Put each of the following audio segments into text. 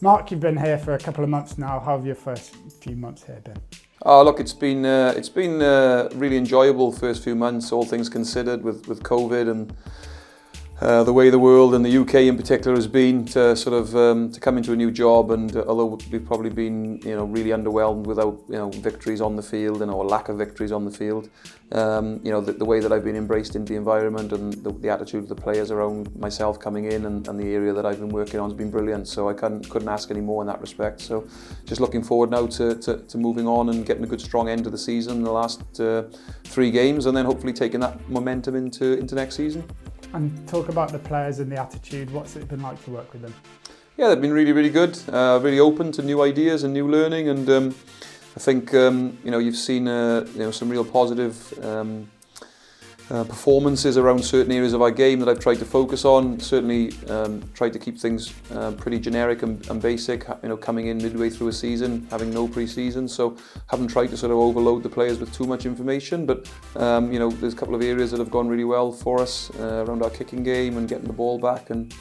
Mark, you've been here for a couple of months now. How have your first few months here been? Oh, look, it's been really enjoyable first few months, all things considered, with COVID and the way the world and the UK in particular has been to sort of to come into a new job. And although we've probably been really underwhelmed without victories on the field or lack of victories on the field, the way that I've been embraced into the environment and the attitude of the players around myself coming in and the area that I've been working on has been brilliant. So I couldn't ask any more in that respect. So just looking forward now to moving on and getting a good strong end to the season, the last 3 games, and then hopefully taking that momentum into next season. And talk about the players and the attitude. What's it been like to work with them? Yeah, they've been really, really good. Really open to new ideas and new learning. And I think you've seen some real positive performances around certain areas of our game that I've tried to focus on. Certainly tried to keep things pretty generic and basic. Coming in midway through a season, having no pre-season, so haven't tried to sort of overload the players with too much information. But there's a couple of areas that have gone really well for us around our kicking game and getting the ball back. And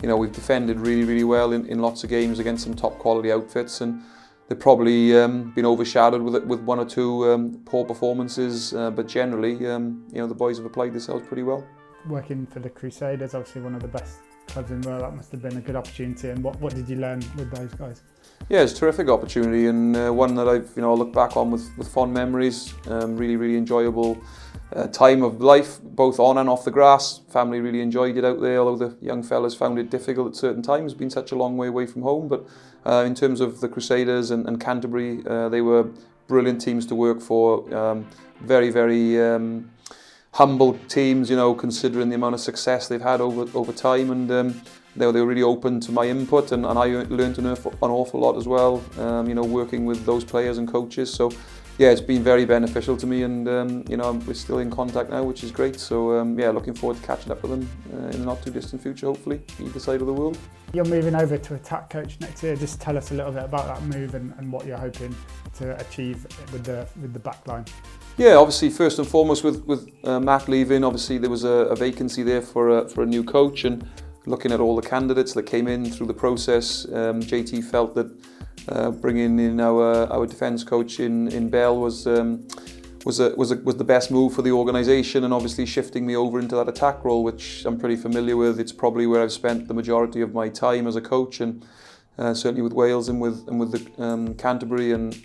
we've defended really, really well in lots of games against some top quality outfits. And they've probably been overshadowed with 1 or 2 poor performances, but generally, the boys have applied themselves pretty well. Working for the Crusaders, obviously one of the best clubs in the world, that must have been a good opportunity. And what did you learn with those guys? Yeah, it's a terrific opportunity, and one that I've look back on with fond memories. Really, really enjoyable time of life, both on and off the grass. Family really enjoyed it out there, although the young fellas found it difficult at certain times. Been such a long way away from home, but in terms of the Crusaders and Canterbury, they were brilliant teams to work for. Very, very humble teams, considering the amount of success they've had over time, and they were really open to my input, and I learned an awful lot as well. Working with those players and coaches. So yeah, it's been very beneficial to me, and we're still in contact now, which is great. So looking forward to catching up with them in the not too distant future, hopefully, either side of the world. You're moving over to attack coach next year. Just tell us a little bit about that move and what you're hoping to achieve with the back line. Yeah, obviously, first and foremost, with Matt leaving, obviously there was a vacancy there for a new coach, and looking at all the candidates that came in through the process, JT felt that bringing in our defence coach in Bell was the best move for the organisation, and obviously shifting me over into that attack role, which I'm pretty familiar with. It's probably where I've spent the majority of my time as a coach, and certainly with Wales and with the Canterbury and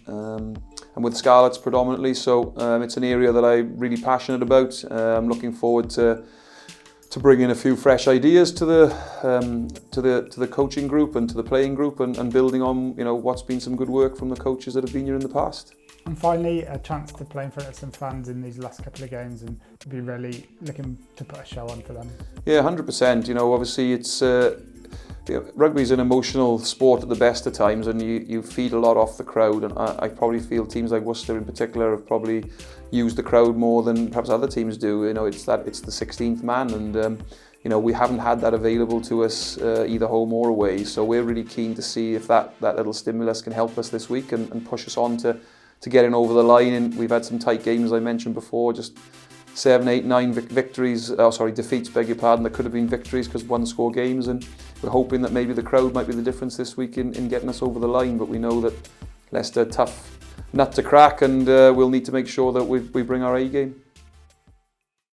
with Scarlets predominantly. So it's an area that I'm really passionate about. I'm looking forward to bring in a few fresh ideas to the coaching group and to the playing group, and building on what's been some good work from the coaches that have been here in the past. And finally, a chance to play in front of some fans in these last couple of games, and be really looking to put a show on for them. Yeah, 100%. Obviously it's rugby is an emotional sport at the best of times, and you feed a lot off the crowd, and I probably feel teams like Worcester in particular have probably used the crowd more than perhaps other teams do. It's the 16th man, and we haven't had that available to us either home or away. So we're really keen to see if that little stimulus can help us this week and push us on to getting over the line. And we've had some tight games, as I mentioned before, just 7, 8, 9 defeats, beg your pardon, that could have been victories because one-score games, and we're hoping that maybe the crowd might be the difference this week in getting us over the line. But we know that Leicester, tough nut to crack, and we'll need to make sure that we bring our A game.